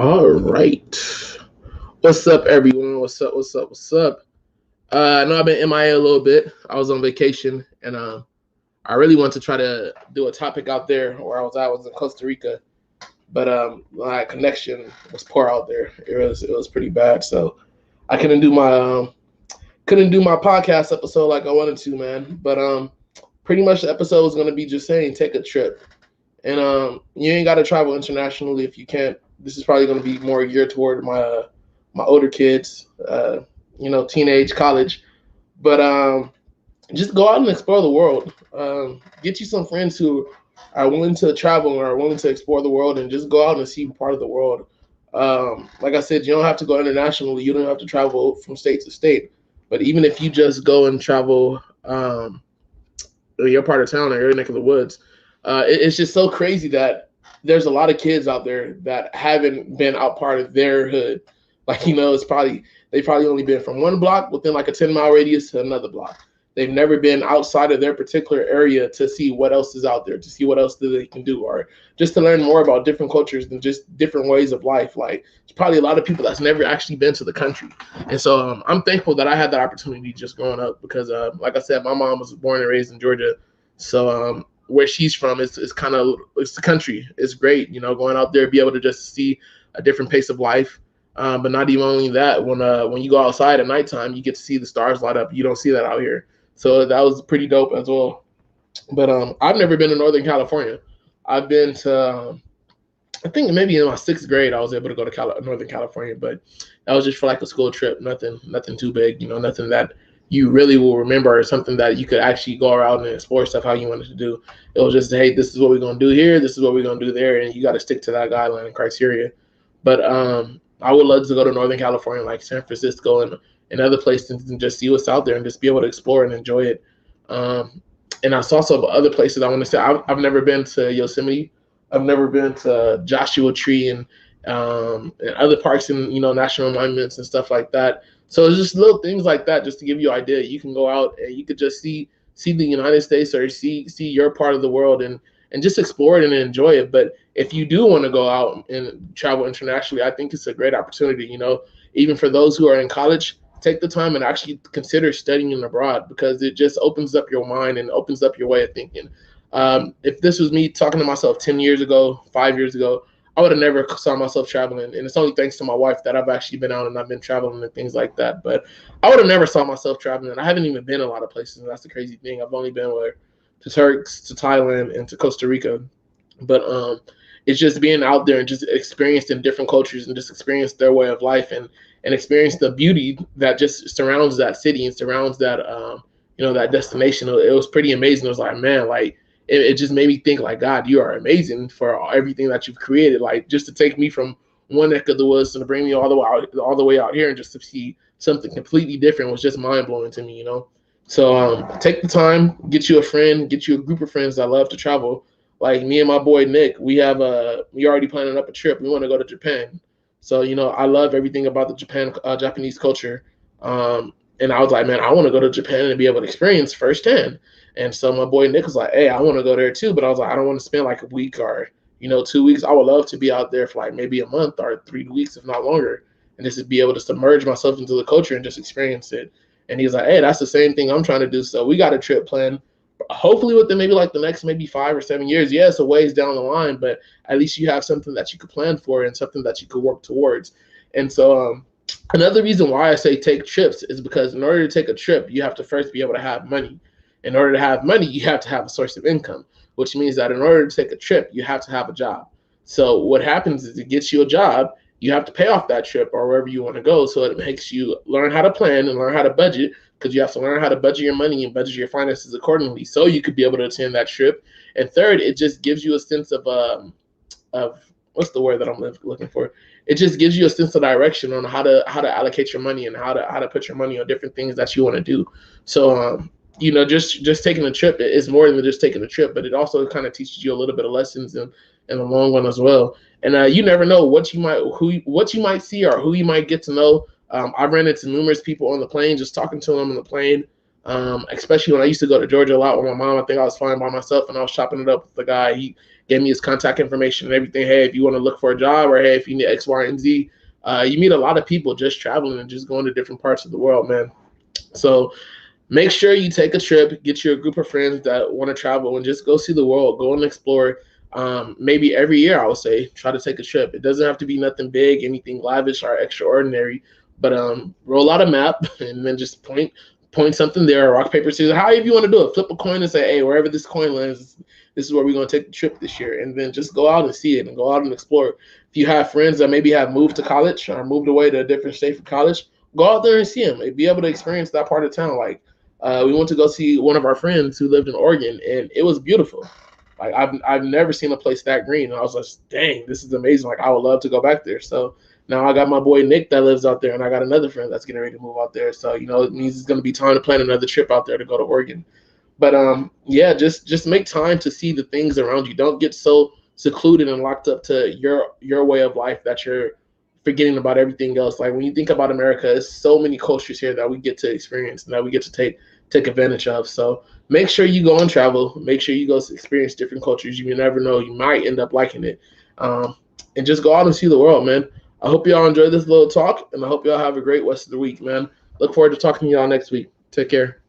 All right. What's up, everyone? What's up? What's up? What's up? I know I've been MIA a little bit. I was on vacation, and I really want to try to do a topic out there where I was in Costa Rica, but my connection was poor out there. It was pretty bad, so I couldn't do my podcast episode like I wanted to, man. But pretty much the episode was gonna be just saying take a trip, and you ain't got to travel internationally if you can't. This is probably gonna be more geared toward my older kids, teenage, college. But just go out and explore the world. Get you some friends who are willing to travel or are willing to explore the world and just go out and see part of the world. Like I said, you don't have to go internationally. You don't have to travel from state to state. But even if you just go and travel your part of town or your neck of the woods, it's just so crazy that there's a lot of kids out there that haven't been out part of their hood. Like, it's probably they've probably only been from one block within like a 10-mile radius to another block. They've never been outside of their particular area to see what else is out there, to see what else that they can do, or just to learn more about different cultures and just different ways of life. Like, there's probably a lot of people that's never actually been to the country. And so I'm thankful that I had that opportunity just growing up because, like I said, my mom was born and raised in Georgia. So where she's from is kind of, it's the country. It's great, going out there, be able to just see a different pace of life. But not even only that, when you go outside at nighttime, you get to see the stars light up. You don't see that out here. So that was pretty dope as well. But I've never been to Northern California. I've been to, I think maybe in my sixth grade, I was able to go to Northern California, but that was just for like a school trip. Nothing too big, nothing that you really will remember or something that you could actually go around and explore stuff how you wanted to do. It was just, hey, this is what we're going to do here. This is what we're going to do there. And you got to stick to that guideline and criteria. But I would love to go to Northern California, like San Francisco and other places, and just see what's out there and just be able to explore and enjoy it. And I saw some other places I want to say. I've never been to Yosemite. I've never been to Joshua Tree and other parks and national monuments and stuff like that. So it's just little things like that, just to give you an idea. You can go out and you could just see the United States or see your part of the world and just explore it and enjoy it. But if you do want to go out and travel internationally, I think it's a great opportunity. Even for those who are in college, take the time and actually consider studying abroad because it just opens up your mind and opens up your way of thinking. If this was me talking to myself 10 years ago, 5 years ago, I would have never saw myself traveling. And it's only thanks to my wife that I've actually been out and I've been traveling and things like that. But I would have never saw myself traveling. I haven't even been a lot of places. And that's the crazy thing. I've only been to Turks, to Thailand, and to Costa Rica. But it's just being out there and just experiencing different cultures and just experience their way of life and experience the beauty that just surrounds that city and surrounds that that destination. It was pretty amazing. It was like, man, like it just made me think like, God, you are amazing for everything that you've created. Like just to take me from one neck of the woods and to bring me all the way out here and just to see something completely different was just mind blowing to me. So take the time, get you a friend, get you a group of friends that love to travel. Like me and my boy Nick, we already planning up a trip. We want to go to Japan. So I love everything about the Japanese culture. And I was like, man, I want to go to Japan and be able to experience firsthand. And so my boy Nick was like, hey, I want to go there too. But I was like, I don't want to spend like a week or 2 weeks. I would love to be out there for like maybe a month or 3 weeks, if not longer, and just to be able to submerge myself into the culture and just experience it. And he's like, hey, that's the same thing I'm trying to do. So we got a trip planned, hopefully within maybe like the next maybe 5 or 7 years. Yeah, it's a ways down the line, but at least you have something that you could plan for and something that you could work towards. And so another reason why I say take trips is because in order to take a trip, you have to first be able to have money. In order to have money, you have to have a source of income, which means that in order to take a trip, you have to have a job. So what happens is it gets you a job. You have to pay off that trip or wherever you want to go. So it makes you learn how to plan and learn how to budget, because you have to learn how to budget your money and budget your finances accordingly so you could be able to attend that trip. And third, it just gives you a sense of what's the word that I'm looking for? It just gives you a sense of direction on how to allocate your money and how to put your money on different things that you want to do. So just taking a trip is more than just taking a trip, but it also kind of teaches you a little bit of lessons in the long run as well. And you never know what you might see or who you might get to know. I ran into numerous people on the plane, just talking to them on the plane. Especially when I used to go to Georgia a lot with my mom. I think I was flying by myself and I was chopping it up with the guy. He gave me his contact information and everything. Hey, if you want to look for a job, or hey, if you need X, Y, and Z, you meet a lot of people just traveling and just going to different parts of the world, man. So make sure you take a trip, get you a group of friends that want to travel, and just go see the world, go and explore. Maybe every year, I would say, try to take a trip. It doesn't have to be nothing big, anything lavish or extraordinary, but roll out a map and then just point something there, rock, paper, scissors, however you want to do it. Flip a coin and say, hey, wherever this coin lands, this is where we're going to take the trip this year. And then just go out and see it and go out and explore. If you have friends that maybe have moved to college or moved away to a different state for college, go out there and see them and be able to experience that part of town. Like, we went to go see one of our friends who lived in Oregon, and it was beautiful. Like I've never seen a place that green. And I was like, dang, this is amazing. Like I would love to go back there. So now I got my boy Nick that lives out there, and I got another friend that's getting ready to move out there. So it means it's going to be time to plan another trip out there to go to Oregon. But yeah, just make time to see the things around you. Don't get so secluded and locked up to your way of life that you're forgetting about everything else. Like when you think about America, there's so many cultures here that we get to experience and that we get to take advantage of. So make sure you go and travel. Make sure you go experience different cultures. You never know, you might end up liking it. And just go out and see the world, man. I hope y'all enjoyed this little talk, and I hope y'all have a great rest of the week, man. Look forward to talking to y'all next week. Take care.